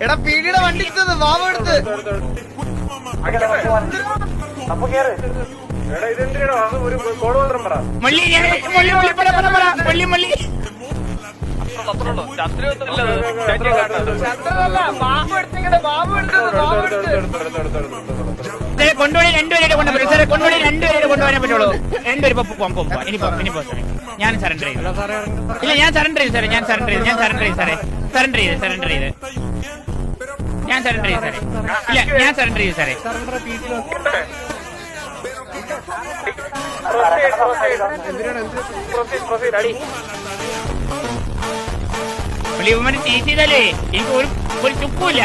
എടാ പീടിയുടെ വണ്ടി മാവ് എടുത്ത് കൊണ്ടുപോയി രണ്ടുപേരെ കൊണ്ടുപോയി സാറേ കൊണ്ടുപോയി രണ്ടുപേരെ കൊണ്ടുപോകാൻ പറ്റുള്ളൂ. രണ്ടുപേരും ഇനിയിപ്പോ ഞാൻ സറണ്ടർ ചെയ്തു. ഇല്ല ഞാൻ സറണ്ടർ ചെയ്തു സാറേ. ഞാൻ സറണ്ടർ ചെയ്തു സാറേ. സറണ്ടർ ചെയ്ത് ഞാൻ സറണ്ടർ ചെയ്തു സാറേ. ഇല്ല ഞാൻ സറണ്ടർ ചെയ്തു സാറേ. ഇവന്മാര് ടീച്ച് ചെയ്താലേ എനിക്ക് ഒരു ചുക്കുമില്ല.